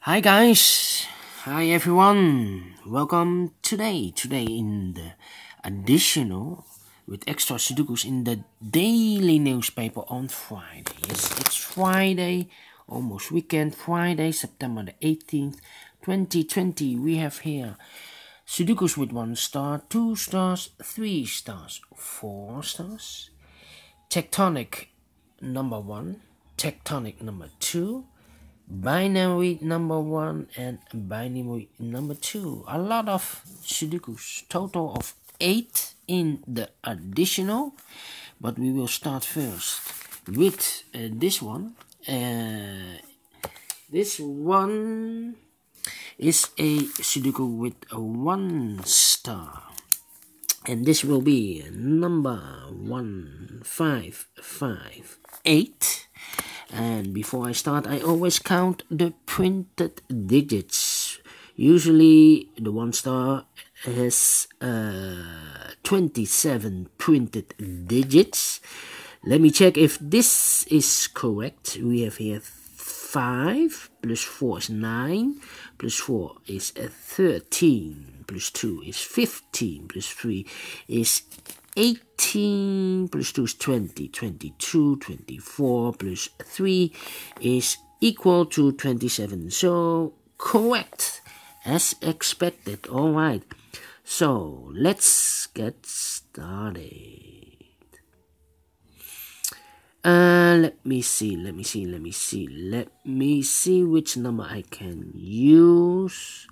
Hi guys, hi everyone. Welcome today in the additional with extra Sudokus in the daily newspaper on Friday. Yes, it's Friday, almost weekend. Friday, September the 18th, 2020. We have here Sudokus with 1 star, 2 stars, 3 stars, 4 stars. Tectonic number 1, tectonic number 2. Binary number 1 and binary number 2. A lot of Sudokus, total of 8 in the additional, but we will start first with this one. This one is a Sudoku with a 1 star, and this will be number 1558. And before I start, I always count the printed digits. Usually the 1 star has 27 printed digits. Let me check if this is correct. We have here 5 plus 4 is 9, plus 4 is 13, plus 2 is 15, plus 3 is 18, plus 2 is 20, 22, 24, plus 3 is equal to 27. So, correct, as expected. Alright, so let's get started. Let me see which number I can use.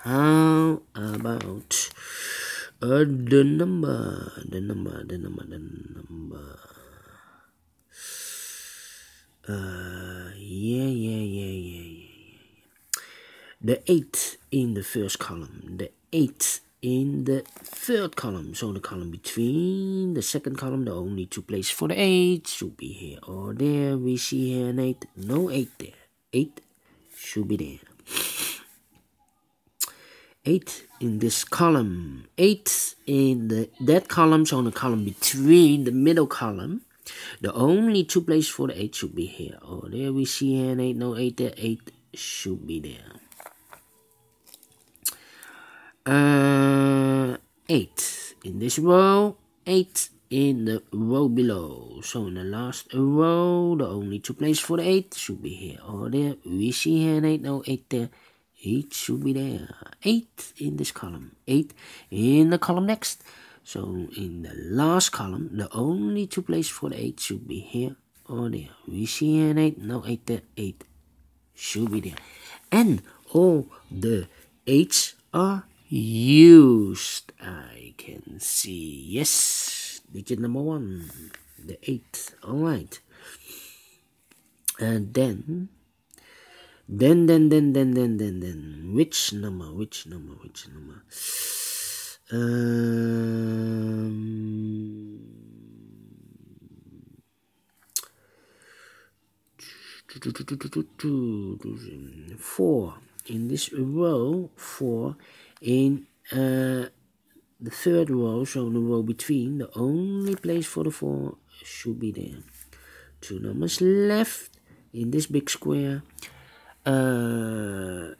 How about the number? The 8 in the first column, the 8 in the third column. So the column between the second column, the only 2 places for the 8 should be here or there. We see here an 8, no 8 there. 8 should be there. 8 in this column, 8 in that column, so on the column between the middle column, the only 2 places for the 8 should be here or there. We see here an 8, no 8 there. 8 should be there. 8 in this row, 8 in the row below. So in the last row, the only 2 places for the 8 should be here or there. We see here an 8, no 8 there. 8 should be there. 8 in this column, 8 in the column next. So in the last column, the only 2 places for the 8 should be here or there. We see here an 8, no 8 there. 8 should be there. And all the 8s are used. I can see, yes, digit number 1, the 8. Alright, and then which number? Four in this row, 4 in the third row, so the row between, the only place for the 4 should be there. 2 numbers left in this big square. The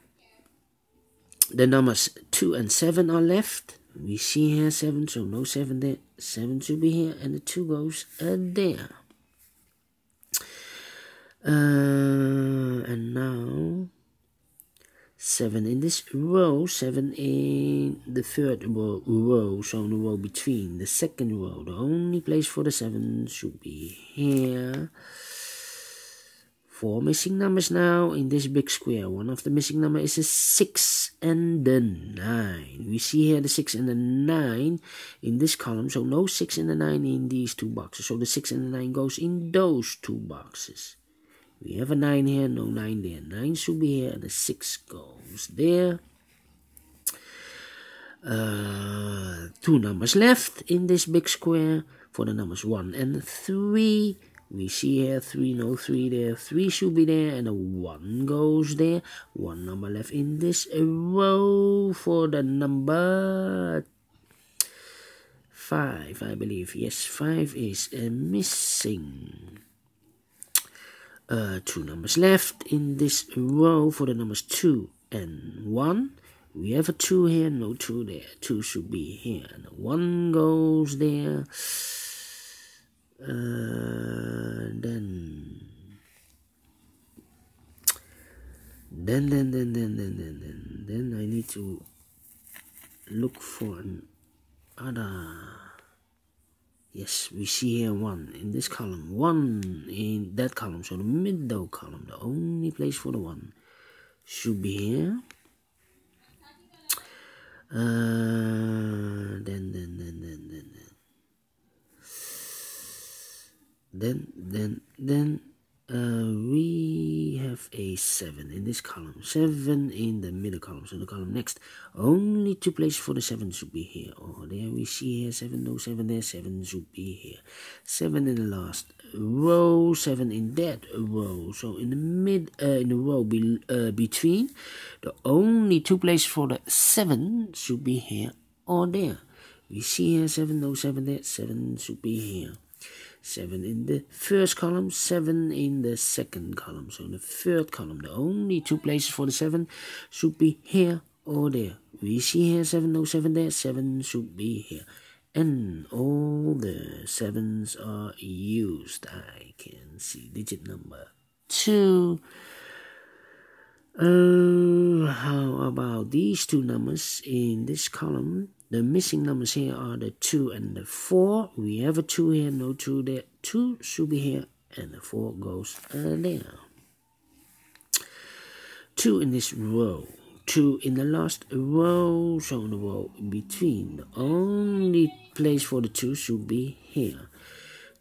numbers 2 and 7 are left. We see here 7, so no 7 there. 7 should be here, and the 2 goes there. And now 7 in this row, 7 in the third row, so in the row between the second row, the only place for the 7 should be here. 4 missing numbers now in this big square. One of the missing numbers is a 6 and the 9. We see here the 6 and the 9 in this column, so no 6 and the 9 in these 2 boxes. So the 6 and the 9 goes in those 2 boxes. We have a 9 here, no 9 there. 9 should be here, and the 6 goes there. 2 numbers left in this big square for the numbers 1 and 3. We see here 3, no 3 there. 3 should be there, and a 1 goes there. 1 number left in this row for the number 5, I believe. Yes, 5 is missing. Two numbers left in this row for the numbers 2 and 1. We have a 2 here, no 2 there. 2 should be here, and 1 goes there. Then I need to look for another. Yes, we see here 1 in this column, 1 in that column, so the middle column, the only place for the 1 should be here. Then we have a 7 in this column, 7 in the middle column, so the column next, only 2 places for the 7 should be here or there. We see here 7, no 7 there, 7 should be here, 7 in the last row, 7 in that row, so in the row between, the only 2 places for the 7 should be here or there. We see here 7, no 7 there, 7 should be here. 7 in the first column, 7 in the second column. So in the third column, the only 2 places for the 7 should be here or there. We see here 7, no 7 there, 7 should be here. And all the 7s are used. I can see digit number 2. How about these 2 numbers in this column? The missing numbers here are the 2 and the 4. We have a 2 here, no 2 there. 2 should be here, and the 4 goes there. 2 in this row. 2 in the last row, so in the row in between. The only place for the 2 should be here.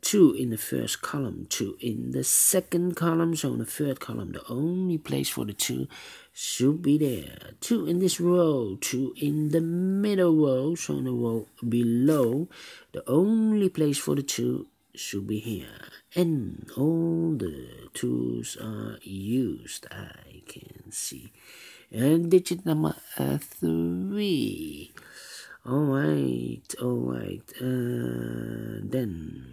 2 in the first column, 2 in the second column, so in the third column, the only place for the 2 should be there. 2 in this row, 2 in the middle row, so in the row below, the only place for the 2 should be here. And all the 2s are used, I can see. And digit number 3. Alright, then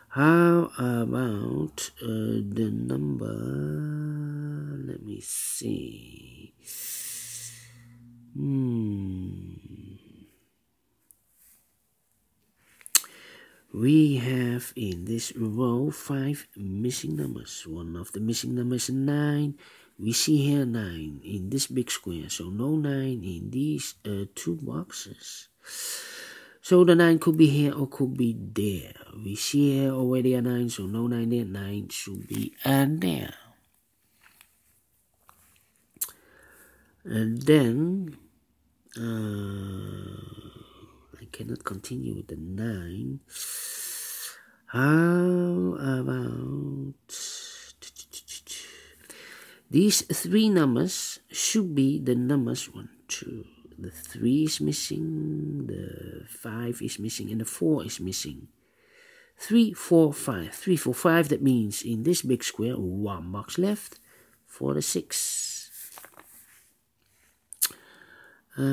how about the number, let me see, we have in this row 5 missing numbers. One of the missing numbers is 9. We see here 9 in this big square, so no 9 in these 2 boxes. So the 9 could be here or could be there. We see here already a 9, so no 9 there. 9 should be there. And then I cannot continue with the 9. How about these 3 numbers should be the numbers 1, 2. The 3 is missing, the 5 is missing, and the 4 is missing. 3, 4, 5. 3, 4, 5, that means in this big square, 1 box left for the 6. Then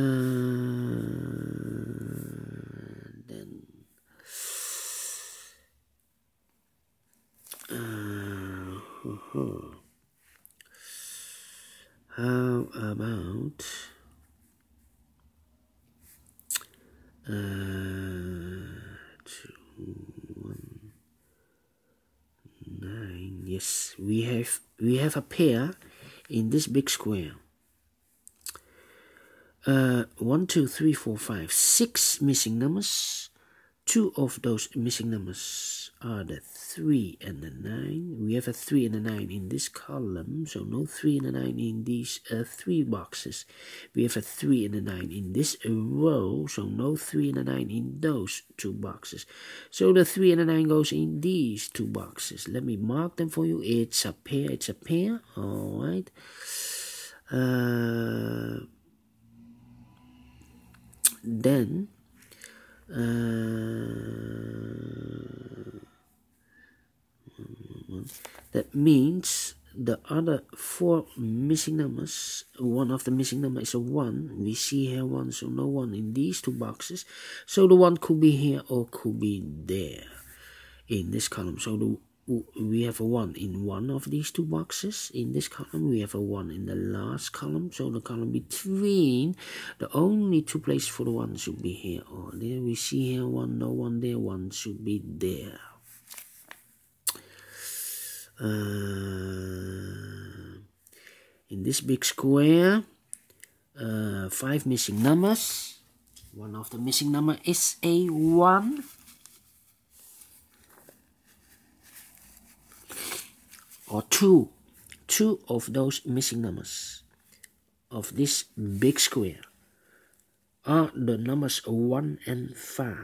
how about 2, 1, 9. Yes, we have a pair in this big square. 1, 2, 3, 4, 5, 6 missing numbers. 2 of those missing numbers are the 3 and the 9. We have a 3 and a 9 in this column, so no 3 and a 9 in these 3 boxes. We have a 3 and a 9 in this row, so no 3 and a 9 in those 2 boxes. So the 3 and a 9 goes in these 2 boxes. Let me mark them for you. It's a pair, it's a pair. Alright. Then that means the other 4 missing numbers, one of the missing numbers is a 1. We see here 1, so no 1 in these 2 boxes. So the 1 could be here or could be there. in this column. So we have a 1 in one of these two boxes. In this column we have a 1 in the last column. So the column between, the only two places for the 1 should be here or there. We see here 1, no 1 there, 1 should be there. In this big square, 5 missing numbers. One of the missing number is a 1. Or two of those missing numbers of this big square are the numbers 1 and 5.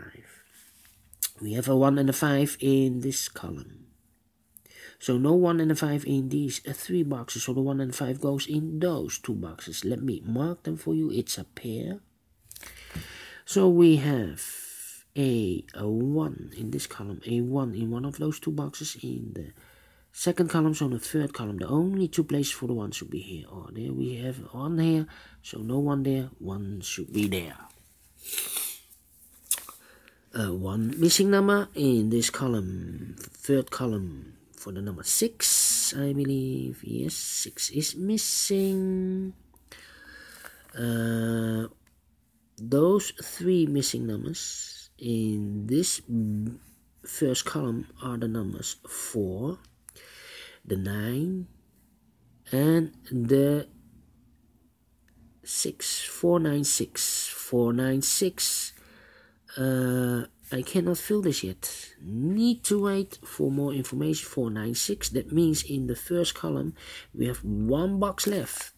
We have a 1 and a 5 in this column. So no 1 and a 5 in these 3 boxes. So the 1 and 5 goes in those 2 boxes. Let me mark them for you. It's a pair. So we have a 1 in this column, a 1 in one of those 2 boxes in the second column. So the third column, the only 2 places for the 1 should be here or there. We have 1 here, so no 1 there, 1 should be there. 1 missing number in this column, third column, for the number 6, I believe. Yes, 6 is missing. Those 3 missing numbers in this first column are the numbers 4, the 9, and the 6. 496. 496. I cannot fill this yet. Need to wait for more information. 496. That means in the first column we have 1 box left.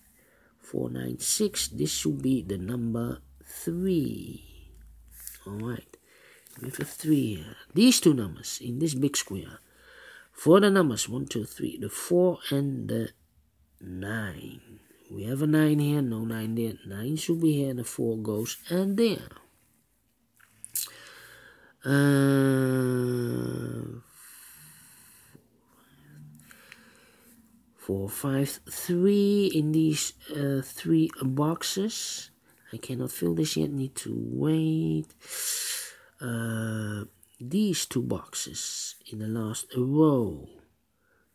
496. This should be the number 3. Alright. We have a 3 here. These 2 numbers in this big square. For the numbers 1, 2, 3. The 4 and the 9. We have a 9 here. No 9 there. 9 should be here. The 4 goes and there. 4, 5, 3 in these 3 boxes. I cannot fill this yet. Need to wait. These 2 boxes in the last row.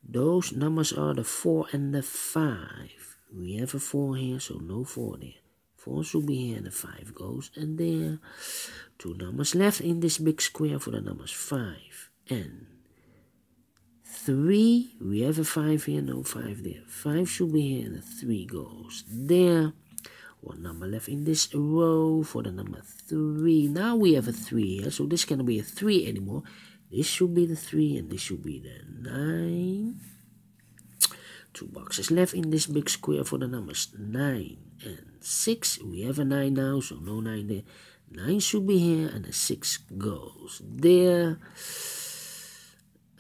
Those numbers are the 4 and the 5. We have a 4 here, so no 4 there. 4 should be here, and the 5 goes and there. 2 numbers left in this big square for the numbers 5 and 3. We have a 5 here, no 5 there. 5 should be here, and the 3 goes there. 1 number left in this row for the number 3. Now we have a 3 here, so this cannot be a 3 anymore. This should be the 3, and this should be the 9. 2 boxes left in this big square for the numbers 9 and 6. We have a 9 now, so no 9 there. 9 should be here, and the 6 goes there.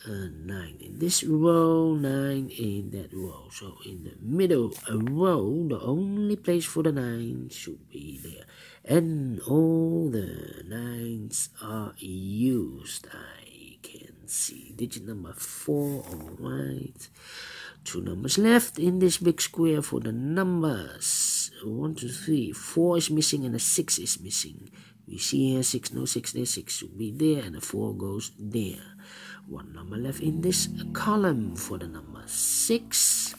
9 in this row, 9 in that row. So in the middle row, the only place for the 9 should be there. And all the 9s are used. I can see digit number 4, alright. 2 numbers left in this big square for the numbers 1, 2, 3. 4 is missing and the 6 is missing. We see here 6, no 6 there, 6 should be there, and the 4 goes there. 1 number left in this column for the number 6.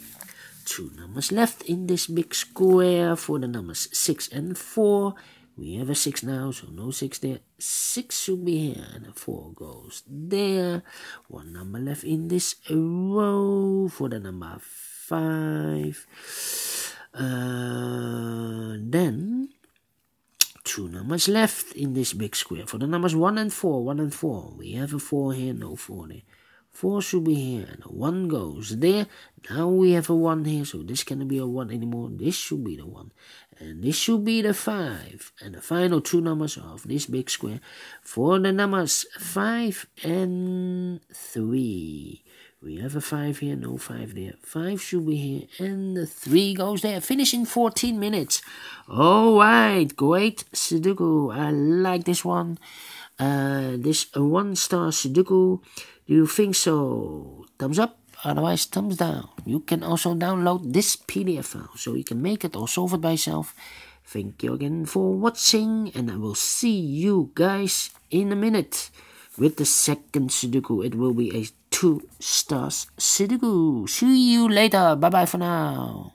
2 numbers left in this big square for the numbers 6 and 4. We have a 6 now, so no 6 there. 6 should be here, and the 4 goes there. 1 number left in this row for the number 5. Then 2 numbers left in this big square for the numbers 1 and 4. 1 and 4. We have a 4 here, no 4 there. 4 should be here, and the 1 goes there. Now we have a 1 here, so this cannot be a 1 anymore. This should be the 1, and this should be the 5. And the final 2 numbers of this big square for the numbers 5 and 3. We have a 5 here, no 5 there. 5 should be here, and the 3 goes there. Finishing 14 minutes. Alright, great Sudoku. I like this one. This One Star Sudoku. Do you think so? Thumbs up, otherwise thumbs down. You can also download this PDF file, so you can make it or solve it by yourself. Thank you again for watching, and I will see you guys in a minute. With the second Sudoku, it will be a 2 stars Sudoku. See you later. Bye bye for now.